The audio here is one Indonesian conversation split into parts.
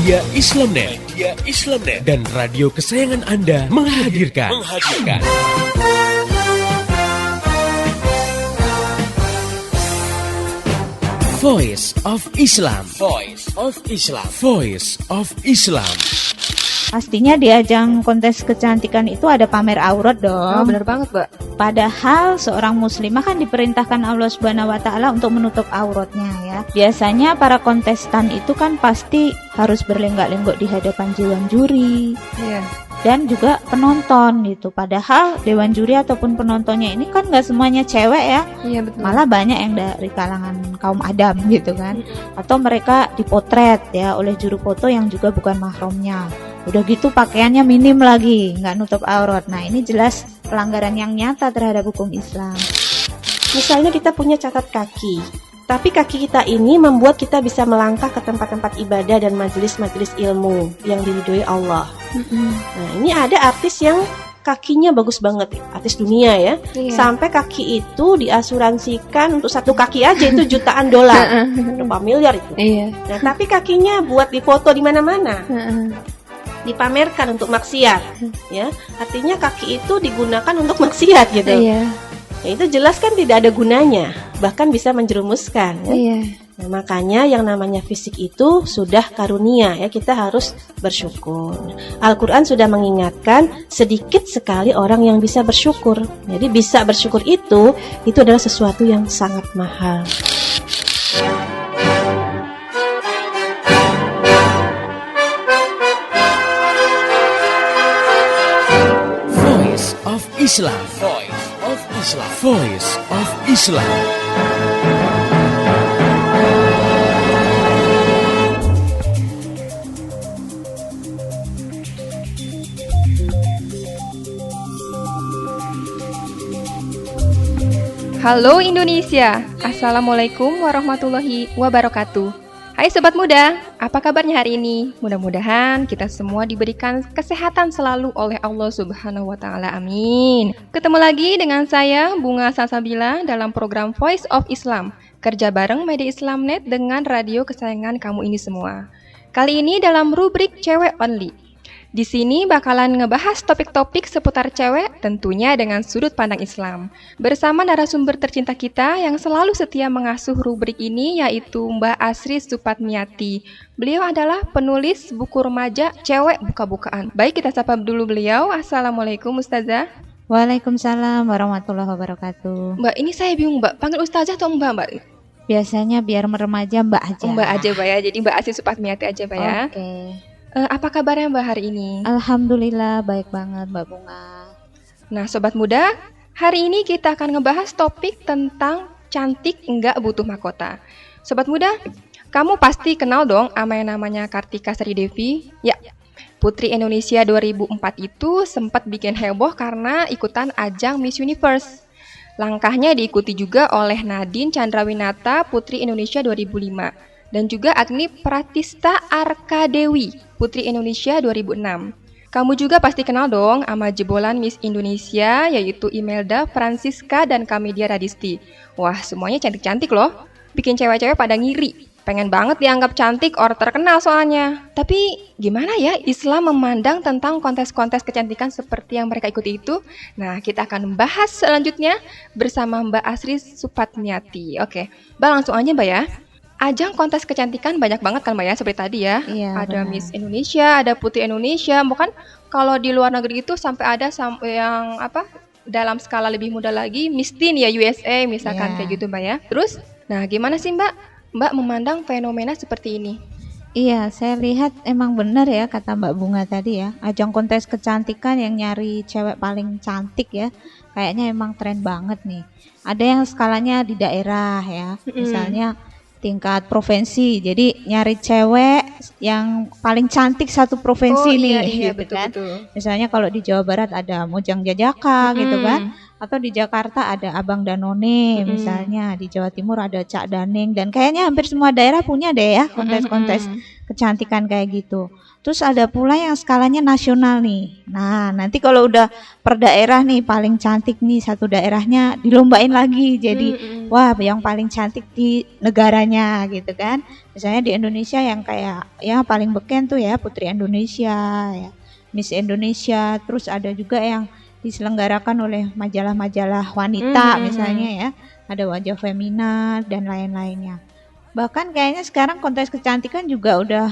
Media Islamnet dan radio kesayangan Anda menghadirkan. Voice of Islam. Pastinya di ajang kontes kecantikan itu ada pamer aurat dong. Oh, benar banget, Mbak. Padahal seorang muslimah kan diperintahkan Allah Subhanahu wa taala untuk menutup auratnya ya. Biasanya para kontestan itu kan pasti harus berlenggak-lenggok di hadapan dewan juri. Iya. Dan juga penonton gitu. Padahal dewan juri ataupun penontonnya ini kan nggak semuanya cewek ya. Iya, betul. Malah banyak yang dari kalangan kaum Adam gitu kan. Atau mereka dipotret ya oleh juru foto yang juga bukan mahramnya. Udah gitu pakaiannya minim lagi, nggak nutup aurat. Nah ini jelas pelanggaran yang nyata terhadap hukum Islam. Misalnya kita punya catat kaki, tapi kaki kita ini membuat kita bisa melangkah ke tempat-tempat ibadah dan majelis-majelis ilmu yang diridhoi Allah. Nah ini ada artis yang kakinya bagus banget, artis dunia ya. Iya. Sampai kaki itu diasuransikan untuk satu kaki aja itu jutaan dolar, berapa miliar itu. Iya. Nah tapi kakinya buat difoto di mana-mana, dipamerkan untuk maksiat, ya. Artinya kaki itu digunakan untuk maksiat gitu. Iya. Ya, itu jelas kan tidak ada gunanya, bahkan bisa menjerumuskan. Ya? Iya. Nah, makanya yang namanya fisik itu sudah karunia ya, kita harus bersyukur. Al-Quran sudah mengingatkan sedikit sekali orang yang bisa bersyukur. Jadi bisa bersyukur itu adalah sesuatu yang sangat mahal. Voice of Islam. Halo Indonesia, Assalamualaikum warahmatullahi wabarakatuh. Hai Sobat Muda, apa kabarnya hari ini? Mudah-mudahan kita semua diberikan kesehatan selalu oleh Allah Subhanahu wa Ta'ala, amin. Ketemu lagi dengan saya, Bunga Salsabila, dalam program Voice of Islam, kerja bareng Media Islamnet dengan radio kesayangan kamu ini semua. Kali ini dalam rubrik Cewek Only. Di sini bakalan ngebahas topik-topik seputar cewek, tentunya dengan sudut pandang Islam. Bersama narasumber tercinta kita yang selalu setia mengasuh rubrik ini, yaitu Mbak Asri Supatmiati. Beliau adalah penulis buku remaja Cewek Buka-Bukaan. Baik, kita sapa dulu beliau. Assalamualaikum Ustazah. Waalaikumsalam warahmatullahi wabarakatuh. Mbak, ini saya bingung Mbak, panggil Ustazah atau Mbak? Biasanya biar meremaja Mbak aja. Mbak aja Mbak ya, jadi Mbak Asri Supatmiati aja Mbak ya. Oke. Apa kabarnya Mbak hari ini? Alhamdulillah baik banget Mbak Bunga. Nah Sobat Muda, hari ini kita akan ngebahas topik tentang cantik enggak butuh mahkota. Sobat Muda, kamu pasti kenal dong sama yang namanya Kartika Sari Devi. Ya, Putri Indonesia 2004 itu sempat bikin heboh karena ikutan ajang Miss Universe. Langkahnya diikuti juga oleh Nadine Chandrawinata Putri Indonesia 2005. Dan juga Agni Pratista Arkadewi, Putri Indonesia 2006. Kamu juga pasti kenal dong sama jebolan Miss Indonesia, yaitu Imelda Francisca dan Kamedia Radisti. Wah, semuanya cantik-cantik loh. Bikin cewek-cewek pada ngiri. Pengen banget dianggap cantik or terkenal soalnya. Tapi gimana ya Islam memandang tentang kontes-kontes kecantikan seperti yang mereka ikuti itu? Nah, kita akan membahas selanjutnya bersama Mbak Asri Supatmiati. Oke, Mbak langsung aja Mbak ya. Ajang kontes kecantikan banyak banget kan Mbak ya, seperti tadi ya. Iya, ada benar. Miss Indonesia, ada Putri Indonesia. Bahkan kalau di luar negeri itu sampai ada yang dalam skala lebih muda lagi, Miss Teen ya USA misalkan, Iya. kayak gitu Mbak ya. Terus, nah gimana sih Mbak memandang fenomena seperti ini? Iya, saya lihat emang benar ya kata Mbak Bunga tadi ya. Ajang kontes kecantikan yang nyari cewek paling cantik ya. Kayaknya emang tren banget nih. Ada yang skalanya di daerah ya. Misalnya tingkat provinsi. Jadi nyari cewek yang paling cantik satu provinsi nih gitu betul, kan. betul. Misalnya kalau di Jawa Barat ada Mojang Jajaka gitu kan. Atau di Jakarta ada Abang Danone misalnya. Di Jawa Timur ada Cak Daning. Dan kayaknya hampir semua daerah punya deh ya kontes-kontes kecantikan kayak gitu. Terus ada pula yang skalanya nasional nih. Nah, nanti kalau udah per daerah nih paling cantik nih satu daerahnya dilombain lagi. Jadi wah yang paling cantik di negaranya gitu kan. Misalnya di Indonesia yang kayak ya paling beken tuh ya Putri Indonesia, ya Miss Indonesia, terus ada juga yang diselenggarakan oleh majalah-majalah wanita misalnya ya, ada Wajah Femina dan lain-lainnya. Bahkan kayaknya sekarang kontes kecantikan juga udah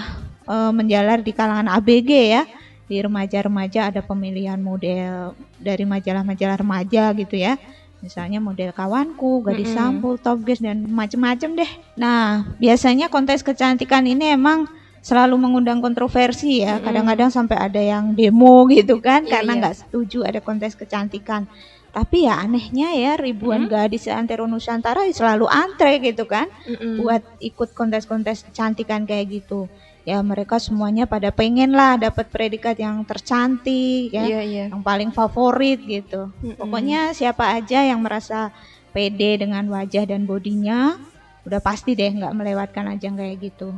menjalar di kalangan ABG ya. Di remaja-remaja ada pemilihan model dari majalah-majalah remaja gitu ya. Misalnya model Kawanku, Gadis Sampul, Top Gears dan macem-macem deh. Nah, biasanya kontes kecantikan ini emang selalu mengundang kontroversi ya. Kadang-kadang sampai ada yang demo gitu kan karena nggak setuju ada kontes kecantikan. Tapi ya anehnya ya ribuan gadis antero Nusantara selalu antre gitu kan buat ikut kontes-kontes kecantikan kayak gitu. Ya mereka semuanya pada pengen lah dapat predikat yang tercantik ya, yang paling favorit gitu. Pokoknya siapa aja yang merasa pede dengan wajah dan bodinya, udah pasti deh nggak melewatkan ajang kayak gitu.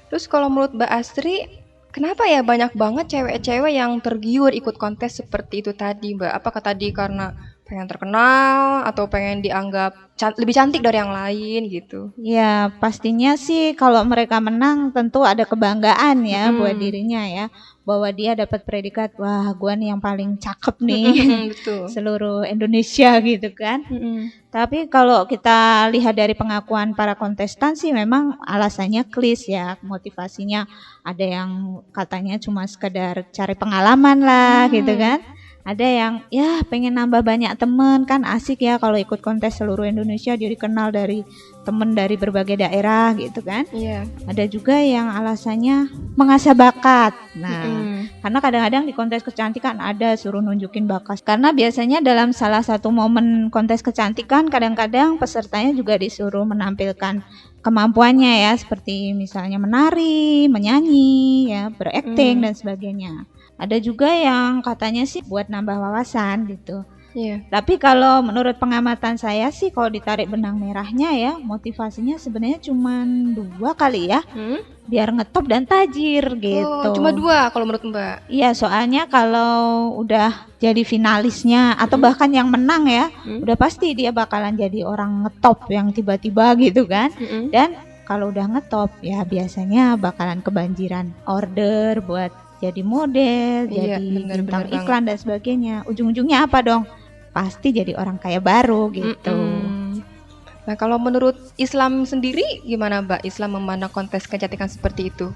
Terus kalau menurut Mbak Asri, kenapa ya banyak banget cewek-cewek yang tergiur ikut kontes seperti itu tadi, Mbak? Apakah tadi karena pengen terkenal atau pengen dianggap lebih cantik dari yang lain gitu? Ya pastinya sih kalau mereka menang tentu ada kebanggaan ya buat dirinya ya, bahwa dia dapat predikat wah gua nih yang paling cakep nih Betul. seluruh Indonesia gitu kan. Tapi kalau kita lihat dari pengakuan para kontestan sih memang alasannya klis ya, motivasinya ada yang katanya cuma sekedar cari pengalaman lah gitu kan. Ada yang ya pengen nambah banyak temen, kan asik ya kalau ikut kontes seluruh Indonesia jadi kenal dari temen dari berbagai daerah gitu kan. Ada juga yang alasannya mengasah bakat. Nah, karena kadang-kadang di kontes kecantikan ada suruh nunjukin bakat. Karena biasanya dalam salah satu momen kontes kecantikan kadang-kadang pesertanya juga disuruh menampilkan kemampuannya ya, seperti misalnya menari, menyanyi, ya, berakting dan sebagainya. Ada juga yang katanya sih buat nambah wawasan gitu. Tapi kalau menurut pengamatan saya sih kalau ditarik benang merahnya ya, motivasinya sebenarnya cuma 2 kali ya. Biar ngetop dan tajir gitu. Cuma 2 kalau menurut Mbak? Iya, soalnya kalau udah jadi finalisnya atau bahkan yang menang ya, udah pasti dia bakalan jadi orang ngetop yang tiba-tiba gitu kan. Dan kalau udah ngetop ya biasanya bakalan kebanjiran order buat jadi model, jadi bintang iklan dan sebagainya. Ujung-ujungnya apa dong? Pasti jadi orang kaya baru gitu. Nah, kalau menurut Islam sendiri gimana, Mbak? Islam memandang kontes kecantikan seperti itu?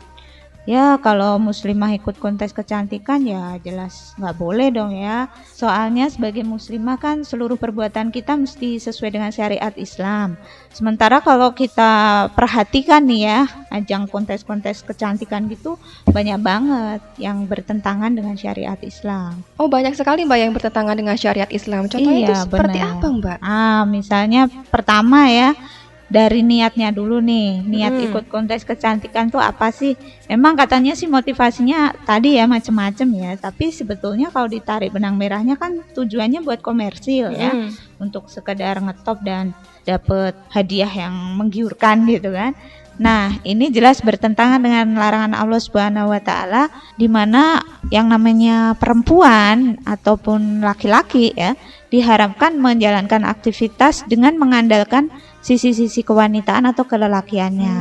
Ya kalau muslimah ikut kontes kecantikan ya jelas nggak boleh dong ya. Soalnya sebagai muslimah kan seluruh perbuatan kita mesti sesuai dengan syariat Islam. Sementara kalau kita perhatikan nih ya, ajang kontes-kontes kecantikan gitu banyak banget yang bertentangan dengan syariat Islam. Oh, banyak sekali Mbak yang bertentangan dengan syariat Islam. Contohnya itu seperti apa, Mbak? Misalnya pertama ya, dari niatnya dulu nih, niat ikut kontes kecantikan tuh apa sih? Emang katanya sih motivasinya tadi ya macem-macem ya, tapi sebetulnya kalau ditarik benang merahnya kan tujuannya buat komersil ya, untuk sekedar ngetop dan dapet hadiah yang menggiurkan gitu kan. Nah, ini jelas bertentangan dengan larangan Allah Subhanahu wa taala, di mana yang namanya perempuan ataupun laki-laki ya diharapkan menjalankan aktivitas dengan mengandalkan sisi-sisi kewanitaan atau kelelakiannya.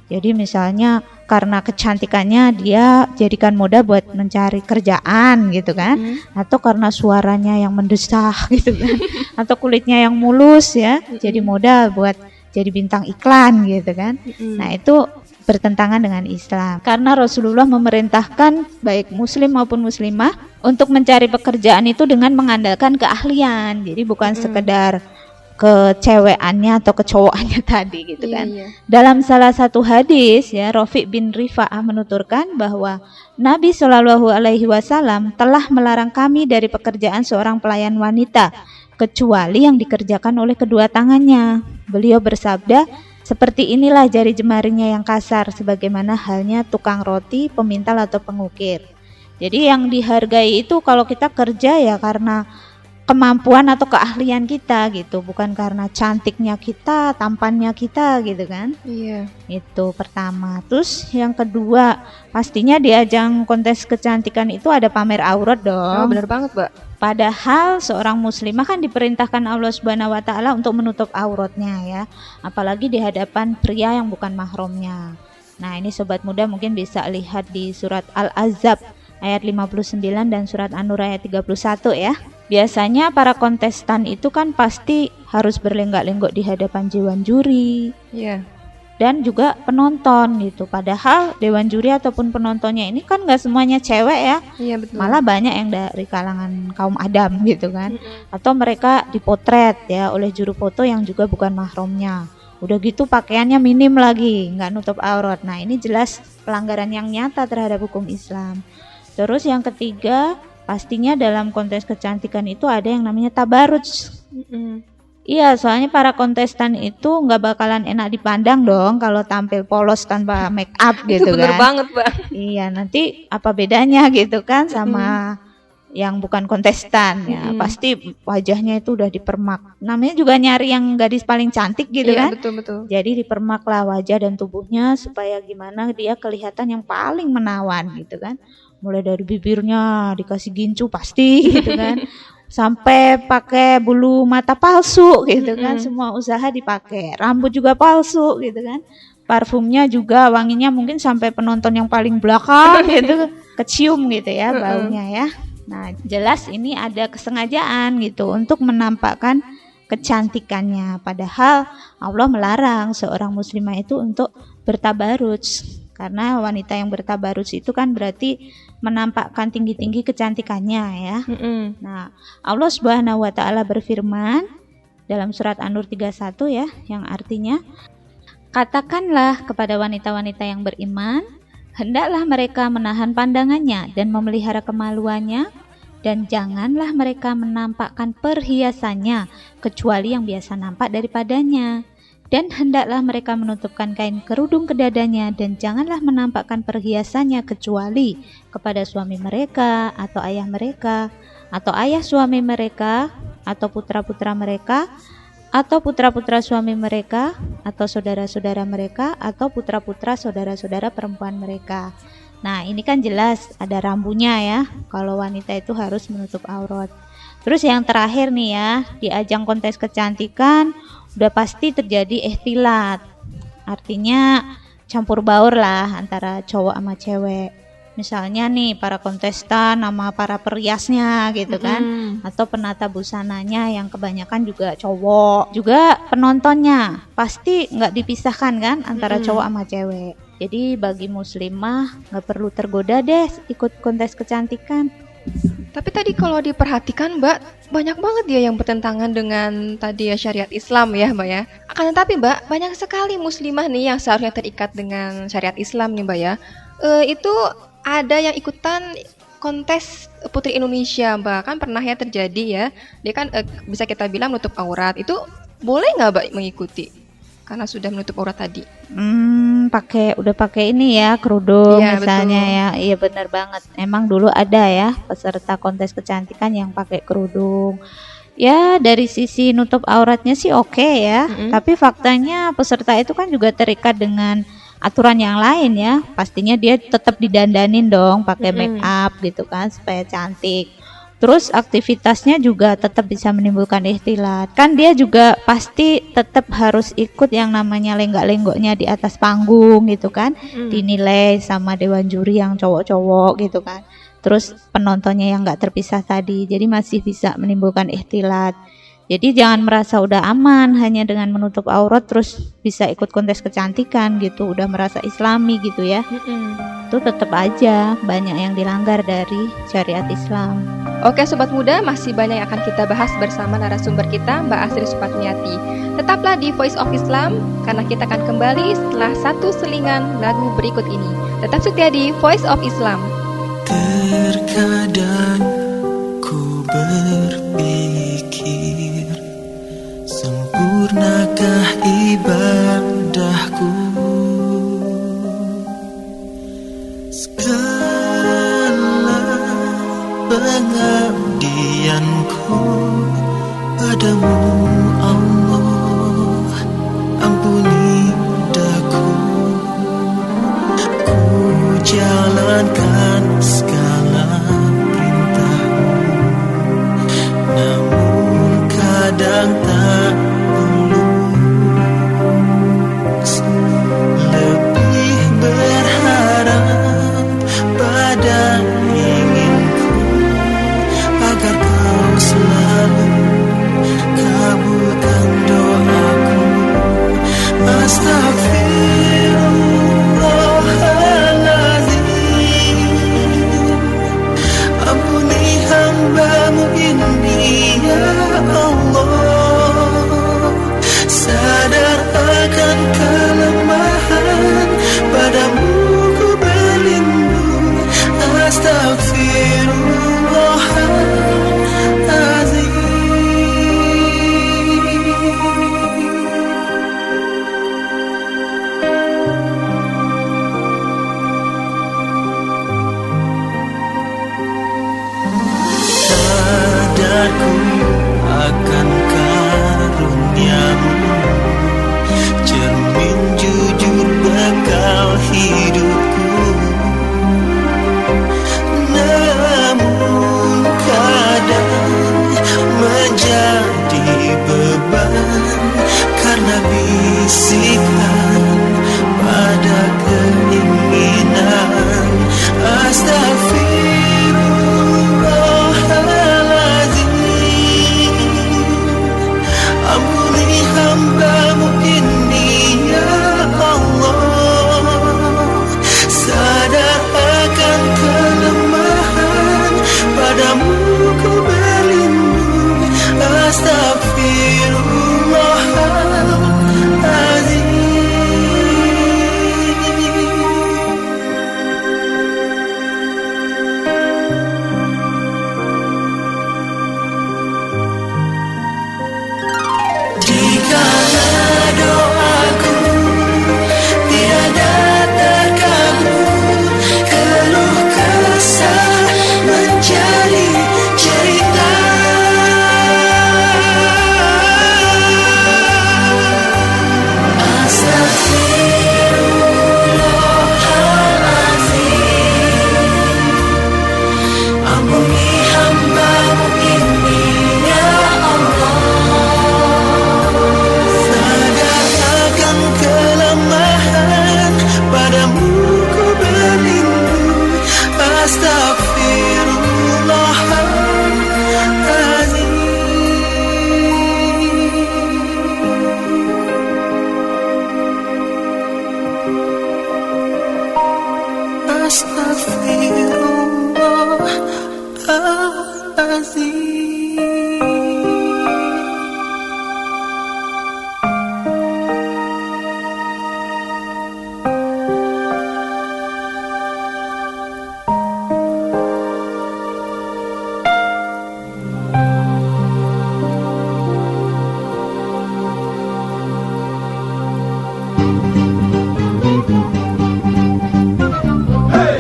Jadi misalnya karena kecantikannya dia jadikan modal buat mencari kerjaan gitu kan, atau karena suaranya yang mendesah gitu kan, atau kulitnya yang mulus ya, jadi modal buat jadi bintang iklan gitu kan. Nah, itu bertentangan dengan Islam. Karena Rasulullah memerintahkan baik muslim maupun muslimah untuk mencari pekerjaan itu dengan mengandalkan keahlian. Jadi bukan sekedar keceweannya atau kecowokannya tadi gitu kan. Dalam salah satu hadis ya, Rafiq bin Rifa'ah menuturkan bahwa Nabi Shallallahu alaihi wasallam telah melarang kami dari pekerjaan seorang pelayan wanita kecuali yang dikerjakan oleh kedua tangannya. Beliau bersabda, seperti inilah jari jemarinya yang kasar, sebagaimana halnya tukang roti, pemintal atau pengukir. Jadi yang dihargai itu kalau kita kerja ya karena kemampuan atau keahlian kita gitu, bukan karena cantiknya kita, tampannya kita gitu kan. Itu pertama. Terus yang kedua, pastinya di ajang kontes kecantikan itu ada pamer aurat dong. Bener banget, Mbak. Padahal seorang muslimah kan diperintahkan Allah Subhanahu wa taala untuk menutup auratnya ya, apalagi di hadapan pria yang bukan mahramnya. Nah, ini sobat muda mungkin bisa lihat di surat Al-Ahzab ayat 59 dan surat An-Nur ayat 31 ya. Biasanya para kontestan itu kan pasti harus berlenggak-lenggok di hadapan dewan juri. Iya. Dan juga penonton gitu. Padahal dewan juri ataupun penontonnya ini kan nggak semuanya cewek ya. Iya, betul. Malah banyak yang dari kalangan kaum Adam gitu kan. Atau mereka dipotret ya oleh juru foto yang juga bukan mahramnya. Udah gitu pakaiannya minim lagi, nggak nutup aurat. Nah, ini jelas pelanggaran yang nyata terhadap hukum Islam. Terus yang ketiga, pastinya dalam kontes kecantikan itu ada yang namanya tabaruj. Iya, soalnya para kontestan itu nggak bakalan enak dipandang dong kalau tampil polos tanpa make up gitu Bener kan. banget, Mbak. Iya, nanti apa bedanya gitu kan sama yang bukan kontestan ya. Pasti wajahnya itu udah dipermak. Namanya juga nyari yang gadis paling cantik gitu Iya, kan. betul. Jadi dipermaklah wajah dan tubuhnya supaya gimana dia kelihatan yang paling menawan gitu kan. Mulai dari bibirnya dikasih gincu pasti gitu kan. Sampai pakai bulu mata palsu gitu kan, semua usaha dipakai, rambut juga palsu gitu kan, parfumnya juga wanginya mungkin sampai penonton yang paling belakang gitu kecium gitu ya baunya ya. Nah, jelas ini ada kesengajaan gitu untuk menampakkan kecantikannya, padahal Allah melarang seorang muslimah itu untuk bertabaruj. Karena wanita yang bertabaruj itu kan berarti menampakkan tinggi-tinggi kecantikannya ya. Nah, Allah Subhanahu wa taala berfirman dalam surat An-Nur 31 ya, yang artinya, katakanlah kepada wanita-wanita yang beriman, hendaklah mereka menahan pandangannya dan memelihara kemaluannya, dan janganlah mereka menampakkan perhiasannya kecuali yang biasa nampak daripadanya. Dan hendaklah mereka menutupkan kain kerudung ke dadanya, dan janganlah menampakkan perhiasannya kecuali kepada suami mereka atau ayah mereka atau ayah suami mereka atau putra-putra mereka atau putra-putra suami mereka atau saudara-saudara mereka atau putra-putra saudara-saudara perempuan mereka. Nah, ini kan jelas ada rambunya ya, kalau wanita itu harus menutup aurat. Terus yang terakhir nih ya, di ajang kontes kecantikan udah pasti terjadi ikhtilat, artinya campur baur lah antara cowok sama cewek. Misalnya nih para kontestan sama para periasnya gitu kan, atau penata busananya yang kebanyakan juga cowok, juga penontonnya pasti nggak dipisahkan kan antara cowok sama cewek. Jadi bagi muslimah nggak perlu tergoda deh ikut kontes kecantikan. Tapi tadi kalau diperhatikan Mbak, banyak banget dia yang bertentangan dengan tadi ya syariat Islam ya Mbak ya. Akan tetapi Mbak, banyak sekali muslimah nih yang seharusnya terikat dengan syariat Islam nih Mbak ya. Itu ada yang ikutan kontes Putri Indonesia Mbak, kan pernah ya terjadi ya. Dia kan bisa kita bilang menutup aurat, itu boleh nggak Mbak mengikuti? Karena sudah menutup aurat tadi. Udah pakai ini ya kerudung Iya, misalnya betul. ya. Iya benar banget. Emang dulu ada ya peserta kontes kecantikan yang pakai kerudung. Ya dari sisi nutup auratnya sih oke ya. Tapi faktanya peserta itu kan juga terikat dengan aturan yang lain ya. Pastinya dia tetap didandanin dong pakai make up gitu kan supaya cantik. Terus aktivitasnya juga tetap bisa menimbulkan ikhtilat. Kan dia juga pasti tetap harus ikut yang namanya lenggak-lenggoknya di atas panggung gitu kan. Dinilai sama dewan juri yang cowok-cowok gitu kan. Terus penontonnya yang nggak terpisah tadi. Jadi masih bisa menimbulkan ikhtilat. Jadi jangan merasa udah aman hanya dengan menutup aurat terus bisa ikut kontes kecantikan gitu. Udah merasa islami gitu ya. Itu tetap aja banyak yang dilanggar dari syariat Islam. Oke Sobat Muda, masih banyak yang akan kita bahas bersama narasumber kita Mbak Asri Supatmiati. Tetaplah di Voice of Islam, karena kita akan kembali setelah satu selingan lagu berikut ini. Tetap setia di Voice of Islam. Terkadang ku berpikir, sempurnakah ibadahku? Pengabdianku padamu Allah, ampuni daku. Ku jalankan segala perintahmu, yang tak tulus, lebih berharap pada inginku agar kau selalu kabulkan doaku. Astaghfirullahaladzim, ampuni hamba-Mu ini ya Allah. Sadar akan kelemahan, padamu ku berlindung. Astaghfirullahaladzim. Sadarku akan karunia-Mu, cermin jujur bekal hidupku. Namun kadang menjadi beban karena bisikan pada keinginan. Astaghfirullahaladzim, ampuni hamba-Mu ini ya Allah. Sadar akan kelemahan, padamu ku berlindung. Astaghfirullahaladzim. Jikalau doaku tiada terkabul, keluh kesah menjadi cerita. Astaghfirullahaladzim, ampuni hamba-Mu ini ya Allah. Sadar akan kelemahan, padamu ku berlindung. Astaghfirullahaladzim.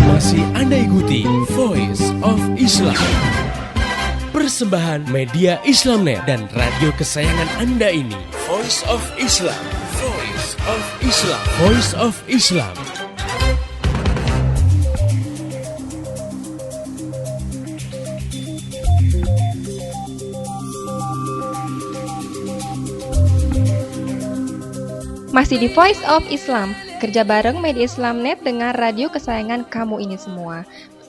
Masih Anda ikuti Voice of Islam, persembahan media Islamnet dan radio kesayangan Anda ini. Voice of Islam, Voice of Islam, Voice of Islam. Masih di Voice of Islam, kerja bareng media Islamnet dengan radio kesayangan kamu ini semua.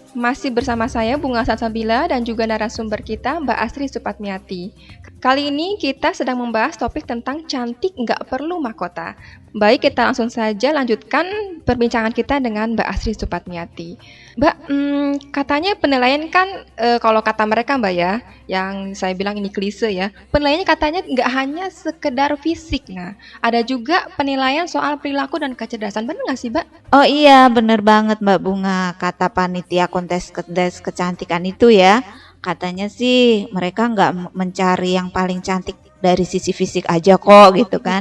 Masih bersama saya Bunga Salsabila dan juga narasumber kita Mbak Asri Supatmiati. Kali ini kita sedang membahas topik tentang cantik nggak perlu mahkota. Baik, kita langsung saja lanjutkan perbincangan kita dengan Mbak Asri Supatmiati. Mbak, katanya penilaian kan kalau kata mereka Mbak ya, yang saya bilang ini klise ya, penilaiannya katanya nggak hanya sekedar fisik. Nah, ada juga penilaian soal perilaku dan kecerdasan. Benar nggak sih Mbak? Oh iya, bener banget Mbak Bunga. Kata panitia kontes kecantikan itu ya, katanya sih mereka nggak mencari yang paling cantik dari sisi fisik aja kok gitu kan.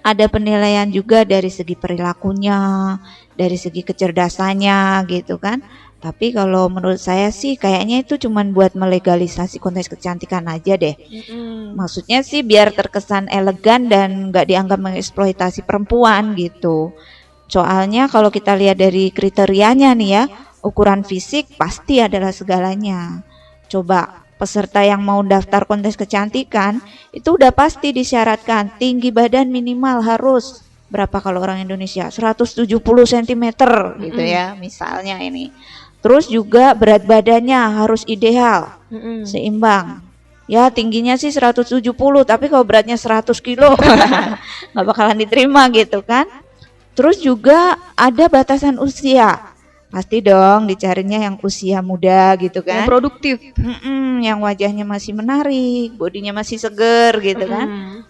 Ada penilaian juga dari segi perilakunya, dari segi kecerdasannya gitu kan. Tapi kalau menurut saya sih kayaknya itu cuman buat melegalisasi kontes kecantikan aja deh. Maksudnya sih biar terkesan elegan dan nggak dianggap mengeksploitasi perempuan gitu. Soalnya kalau kita lihat dari kriterianya nih ya, ukuran fisik pasti adalah segalanya. Coba peserta yang mau daftar kontes kecantikan itu udah pasti disyaratkan tinggi badan minimal harus berapa kalau orang Indonesia 170 cm gitu ya misalnya ini. Terus juga berat badannya harus ideal, seimbang. Ya tingginya sih 170 tapi kalau beratnya 100 kilo nggak bakalan diterima gitu kan. Terus juga ada batasan usia. Pasti dong dicarinya yang usia muda gitu kan. Yang produktif. Yang wajahnya masih menarik, bodinya masih seger gitu kan.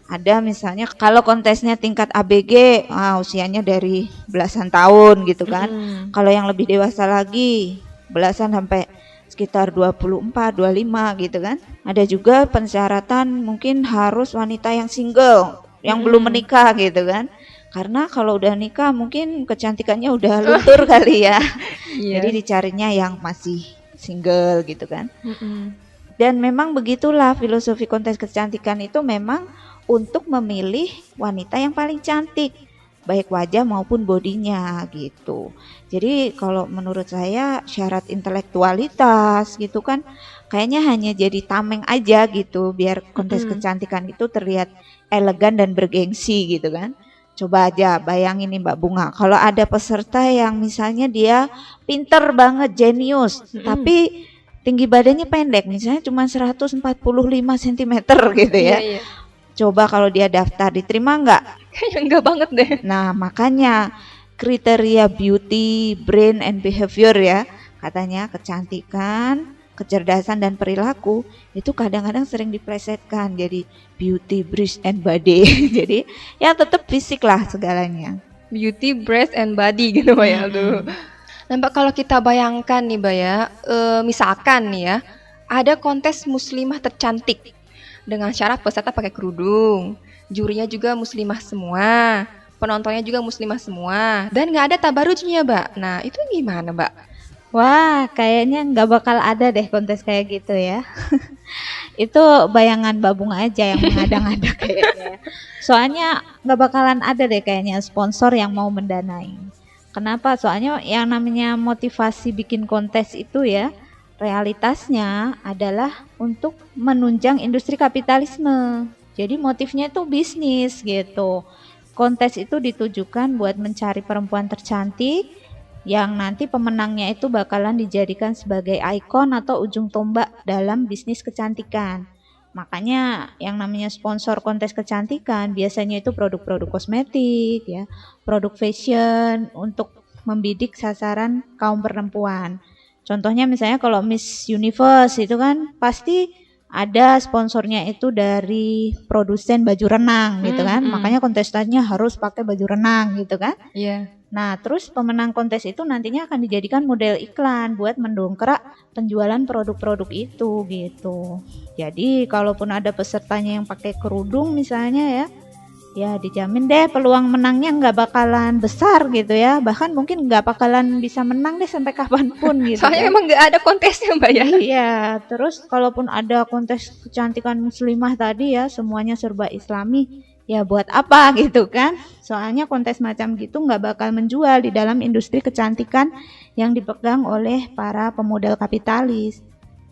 Ada misalnya kalau kontesnya tingkat ABG, usianya dari belasan tahun gitu kan. Kalau yang lebih dewasa lagi, belasan sampai sekitar 24, 25 gitu kan. Ada juga persyaratan mungkin harus wanita yang single, yang belum menikah gitu kan. Karena kalau udah nikah mungkin kecantikannya udah luntur kali ya. Jadi dicarinya yang masih single gitu kan. Dan memang begitulah filosofi kontes kecantikan itu memang untuk memilih wanita yang paling cantik, baik wajah maupun bodinya gitu. Jadi kalau menurut saya syarat intelektualitas gitu kan kayaknya hanya jadi tameng aja gitu biar kontes kecantikan itu terlihat elegan dan bergengsi gitu kan. Coba aja bayangin nih Mbak Bunga, kalau ada peserta yang misalnya dia pinter banget, jenius, tapi tinggi badannya pendek, misalnya cuma 145 cm gitu ya. Coba kalau dia daftar, diterima nggak? Kayaknya enggak banget deh. Nah makanya kriteria beauty, brain, and behavior ya, katanya kecantikan, kecerdasan dan perilaku itu kadang-kadang sering diplesetkan jadi beauty, breast, and body. Jadi ya tetap fisik lah segalanya. Beauty, breast, and body gitu Mbak ya. Aduh. Nah Mbak kalau kita bayangkan nih Mbak ya, misalkan nih ya, ada kontes muslimah tercantik dengan syarat peserta pakai kerudung, jurinya juga muslimah semua, penontonnya juga muslimah semua, dan nggak ada tabarujnya Mbak. Nah itu gimana Mbak? Wah, kayaknya nggak bakal ada deh kontes kayak gitu ya. Itu bayangan Mbak Bunga aja yang mengada-ngada kayaknya. Soalnya nggak bakalan ada deh kayaknya sponsor yang mau mendanai. Kenapa? Soalnya yang namanya motivasi bikin kontes itu ya, realitasnya adalah untuk menunjang industri kapitalisme. Jadi motifnya itu bisnis gitu. Kontes itu ditujukan buat mencari perempuan tercantik yang nanti pemenangnya itu bakalan dijadikan sebagai ikon atau ujung tombak dalam bisnis kecantikan. Makanya yang namanya sponsor kontes kecantikan biasanya itu produk-produk kosmetik ya, produk fashion untuk membidik sasaran kaum perempuan. Contohnya misalnya kalau Miss Universe itu kan pasti ada sponsornya itu dari produsen baju renang gitu kan. Makanya kontestannya harus pakai baju renang gitu kan. Iya. Nah, terus pemenang kontes itu nantinya akan dijadikan model iklan buat mendongkrak penjualan produk-produk itu gitu. Jadi, kalaupun ada pesertanya yang pakai kerudung misalnya ya dijamin deh peluang menangnya nggak bakalan besar gitu ya. Bahkan mungkin nggak bakalan bisa menang deh sampai kapanpun gitu. Soalnya memang nggak ada kontesnya Mbak ya. Iya, terus kalaupun ada kontes kecantikan muslimah tadi ya semuanya serba islami. Ya buat apa gitu kan? Soalnya kontes macam gitu nggak bakal menjual di dalam industri kecantikan yang dipegang oleh para pemodal kapitalis.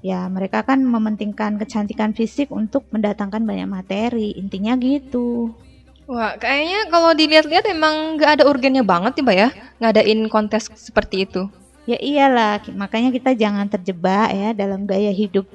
Ya mereka kan mementingkan kecantikan fisik untuk mendatangkan banyak materi, intinya gitu. Wah, kayaknya kalau dilihat-lihat emang nggak ada urgennya banget nih Mbak ya, ngadain kontes seperti itu. Ya iyalah, makanya kita jangan terjebak ya dalam gaya hidup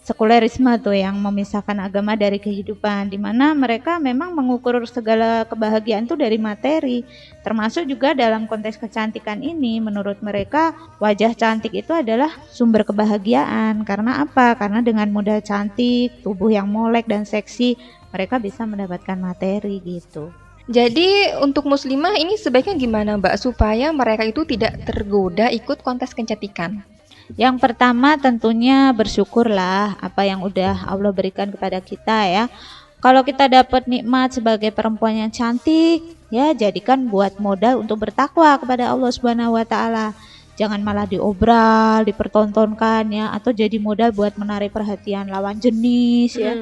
sekulerisme tuh yang memisahkan agama dari kehidupan, di mana mereka memang mengukur segala kebahagiaan tuh dari materi, termasuk juga dalam konteks kecantikan ini. Menurut mereka wajah cantik itu adalah sumber kebahagiaan. Karena apa? Karena dengan modal cantik, tubuh yang molek dan seksi, mereka bisa mendapatkan materi gitu. Jadi untuk muslimah ini sebaiknya gimana Mbak supaya mereka itu tidak tergoda ikut kontes kecantikan? Yang pertama tentunya bersyukurlah apa yang udah Allah berikan kepada kita ya. Kalau kita dapat nikmat sebagai perempuan yang cantik, ya jadikan buat modal untuk bertakwa kepada Allah Subhanahu wa taala. Jangan malah diobral, dipertontonkan ya, atau jadi modal buat menarik perhatian lawan jenis ya.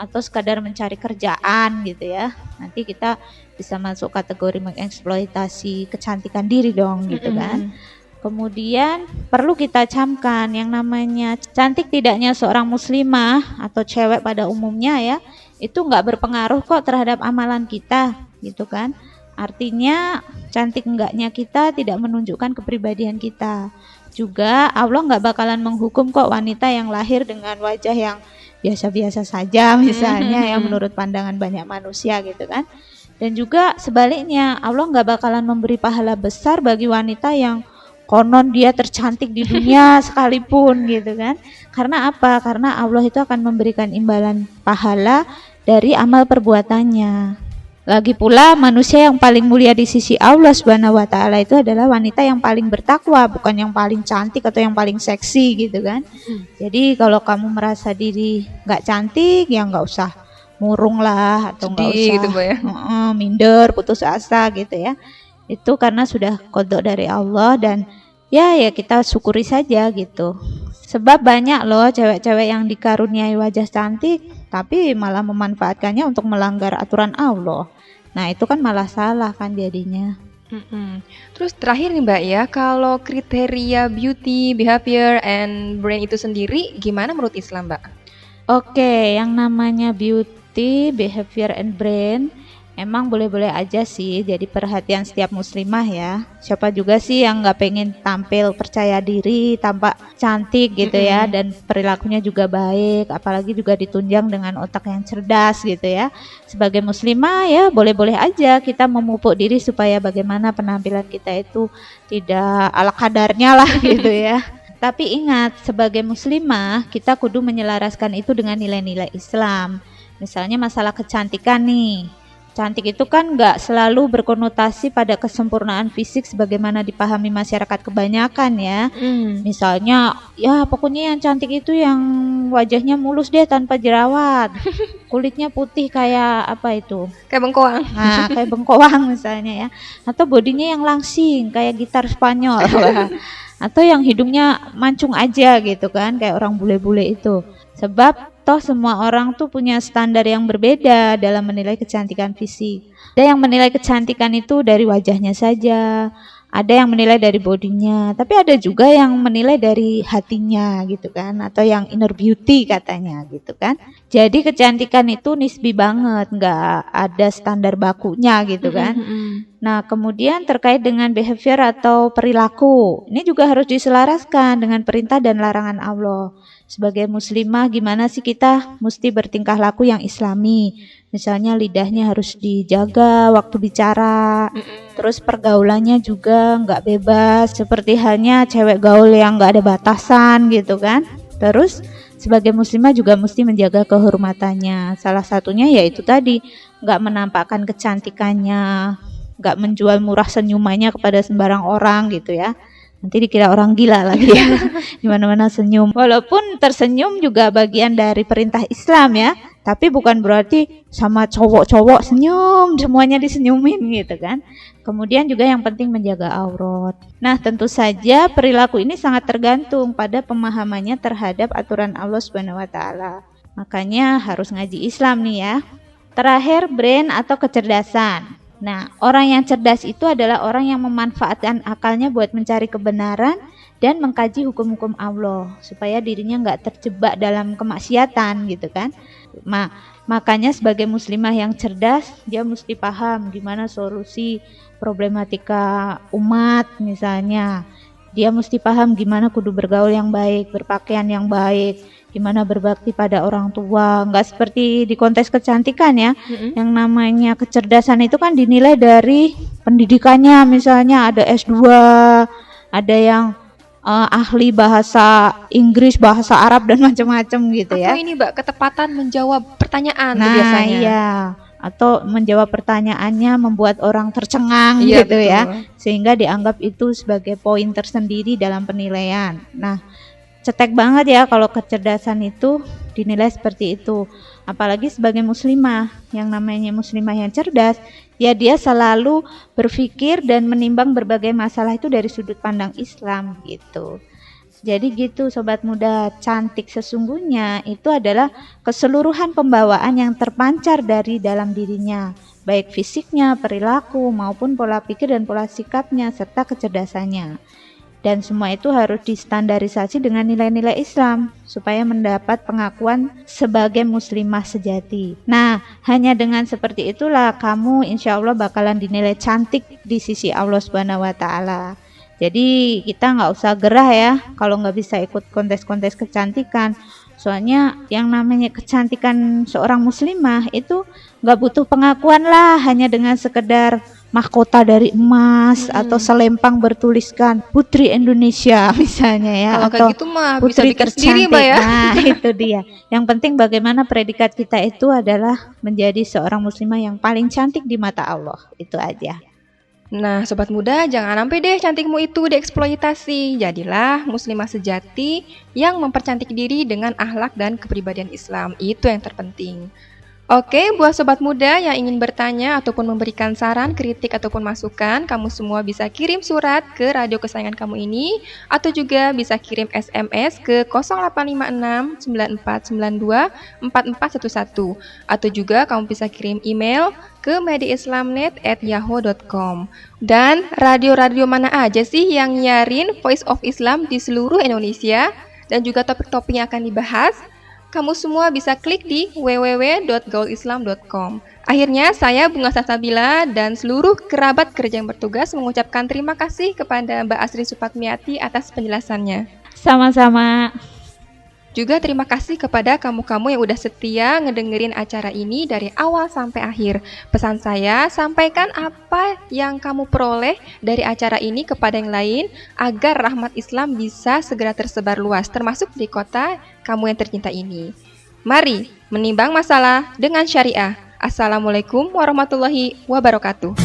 Atau sekadar mencari kerjaan gitu ya. Nanti kita bisa masuk kategori mengeksploitasi kecantikan diri dong gitu kan. kemudian perlu kita camkan yang namanya cantik tidaknya seorang muslimah atau cewek pada umumnya ya, itu nggak berpengaruh kok terhadap amalan kita gitu kan. Artinya cantik enggaknya kita tidak menunjukkan kepribadian kita. Juga Allah nggak bakalan menghukum kok wanita yang lahir dengan wajah yang biasa-biasa saja misalnya yang menurut pandangan banyak manusia gitu kan. Dan juga sebaliknya Allah nggak bakalan memberi pahala besar bagi wanita yang konon dia tercantik di dunia sekalipun gitu kan. Karena apa? Karena Allah itu akan memberikan imbalan pahala dari amal perbuatannya. Lagi pula manusia yang paling mulia di sisi Allah Subhanahu wa taala itu adalah wanita yang paling bertakwa, bukan yang paling cantik atau yang paling seksi gitu kan. Jadi kalau kamu merasa diri nggak cantik ya nggak usah murung lah atau nggak Sedih usah gitu, Mbak ya. minder, putus asa gitu ya. Itu karena sudah qada dari Allah dan ya kita syukuri saja gitu. Sebab banyak loh cewek-cewek yang dikaruniai wajah cantik tapi malah memanfaatkannya untuk melanggar aturan Allah. Nah itu kan malah salah kan jadinya. Terus terakhir nih Mbak ya, kalau kriteria beauty, behavior, and brain itu sendiri gimana menurut Islam Mbak? Oke, yang namanya beauty, behavior, and brain emang boleh-boleh aja sih jadi perhatian setiap muslimah ya. Siapa juga sih yang nggak pengen tampil percaya diri, tampak cantik gitu ya, dan perilakunya juga baik, apalagi juga ditunjang dengan otak yang cerdas gitu ya. Sebagai muslimah ya boleh-boleh aja kita memupuk diri supaya bagaimana penampilan kita itu tidak ala kadarnya lah gitu ya. Tapi ingat, sebagai muslimah kita kudu menyelaraskan itu dengan nilai-nilai Islam. Misalnya masalah kecantikan nih. Cantik itu kan nggak selalu berkonotasi pada kesempurnaan fisik sebagaimana dipahami masyarakat kebanyakan ya. Misalnya, ya pokoknya yang cantik itu yang wajahnya mulus deh tanpa jerawat, kulitnya putih kayak apa itu? Kayak bengkoang. Nah, kayak bengkoang misalnya ya. Atau bodinya yang langsing kayak gitar Spanyol. Atau yang hidungnya mancung aja gitu kan, kayak orang bule-bule itu. Sebab toh semua orang tuh punya standar yang berbeda dalam menilai kecantikan fisik. Ada yang menilai kecantikan itu dari wajahnya saja, ada yang menilai dari bodinya, tapi ada juga yang menilai dari hatinya gitu kan, atau yang inner beauty katanya gitu kan. Jadi kecantikan itu nisbi banget, nggak ada standar bakunya gitu kan. Nah kemudian terkait dengan behavior atau perilaku, ini juga harus diselaraskan dengan perintah dan larangan Allah. Sebagai muslimah gimana sih kita mesti bertingkah laku yang islami. Misalnya lidahnya harus dijaga waktu bicara, terus pergaulannya juga nggak bebas, seperti halnya cewek gaul yang nggak ada batasan gitu kan. Terus sebagai muslimah juga mesti menjaga kehormatannya. Salah satunya yaitu tadi, nggak menampakkan kecantikannya, nggak menjual murah senyumannya kepada sembarang orang gitu ya. Nanti dikira orang gila lagi ya. Dimana-mana senyum. Walaupun tersenyum juga bagian dari perintah Islam ya. Tapi bukan berarti sama cowok-cowok senyum, semuanya disenyumin gitu kan. Kemudian juga yang penting menjaga aurat. Nah tentu saja perilaku ini sangat tergantung pada pemahamannya terhadap aturan Allah Subhanahu wa taala. Makanya harus ngaji Islam nih ya. Terakhir, brain atau kecerdasan. Nah, orang yang cerdas itu adalah orang yang memanfaatkan akalnya buat mencari kebenaran dan mengkaji hukum-hukum Allah supaya dirinya nggak terjebak dalam kemaksiatan gitu kan. Makanya sebagai muslimah yang cerdas, dia mesti paham gimana solusi problematika umat misalnya. Dia mesti paham gimana kudu bergaul yang baik, berpakaian yang baik, gimana berbakti pada orang tua. Nggak seperti di kontes kecantikan ya. Yang namanya kecerdasan itu kan dinilai dari pendidikannya, misalnya ada S2, ada yang ahli bahasa Inggris, bahasa Arab dan macam-macam gitu ya. Atau ini Mbak, ketepatan menjawab pertanyaan tuh Nah biasanya. iya, atau menjawab pertanyaannya membuat orang tercengang Iya, gitu betul. ya, sehingga dianggap itu sebagai poin tersendiri dalam penilaian. Nah cetek banget ya kalau kecerdasan itu dinilai seperti itu. Apalagi sebagai muslimah, yang namanya muslimah yang cerdas, ya dia selalu berpikir dan menimbang berbagai masalah itu dari sudut pandang Islam gitu. Jadi gitu sobat muda, cantik sesungguhnya itu adalah keseluruhan pembawaan yang terpancar dari dalam dirinya, baik fisiknya, perilaku, maupun pola pikir dan pola sikapnya, serta kecerdasannya. dan semua itu harus distandarisasi dengan nilai-nilai Islam supaya mendapat pengakuan sebagai muslimah sejati. Nah, hanya dengan seperti itulah kamu insya Allah bakalan dinilai cantik di sisi Allah Subhanahu wa Ta'ala. Jadi kita nggak usah gerah ya kalau nggak bisa ikut kontes-kontes kecantikan. Soalnya yang namanya kecantikan seorang muslimah itu nggak butuh pengakuan lah, hanya dengan sekedar mahkota dari emas atau selempang bertuliskan Putri Indonesia misalnya ya, Kalau kayak atau gitu mah bisa putri bikin sendiri, tercantik. Mbak ya. Nah, itu dia. Yang penting bagaimana predikat kita itu adalah menjadi seorang muslimah yang paling cantik di mata Allah. Itu aja. Nah, sobat muda, jangan sampai deh cantikmu itu dieksploitasi. Jadilah muslimah sejati yang mempercantik diri dengan akhlak dan kepribadian Islam. Itu yang terpenting. Oke, buat sobat muda yang ingin bertanya ataupun memberikan saran, kritik ataupun masukan, kamu semua bisa kirim surat ke radio kesayangan kamu ini atau juga bisa kirim SMS ke 0856 9492 4411 atau juga kamu bisa kirim email ke mediaislamnet@yahoo.com. Dan radio-radio mana aja sih yang nyiarin Voice of Islam di seluruh Indonesia dan juga topik-topik yang akan dibahas? Kamu semua bisa klik di www.gaulislam.com. Akhirnya saya Bunga Salsabila dan seluruh kerabat kerja yang bertugas mengucapkan terima kasih kepada Mbak Asri Supatmiati atas penjelasannya. Sama-sama. Juga terima kasih kepada kamu-kamu yang udah setia ngedengerin acara ini dari awal sampai akhir. Pesan saya, sampaikan apa yang kamu peroleh dari acara ini kepada yang lain agar rahmat Islam bisa segera tersebar luas, termasuk di kota kamu yang tercinta ini. Mari menimbang masalah dengan syariah. Assalamualaikum warahmatullahi wabarakatuh.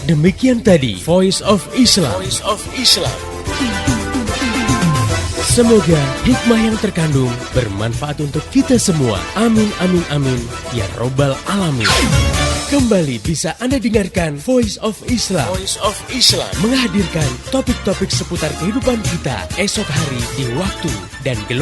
Demikian tadi Voice of Islam. Semoga hikmah yang terkandung bermanfaat untuk kita semua. Amin, amin, amin. Ya Robbal Alamin. Kembali bisa Anda dengarkan Voice of Islam. Menghadirkan topik-topik seputar kehidupan kita esok hari di waktu dan gelombang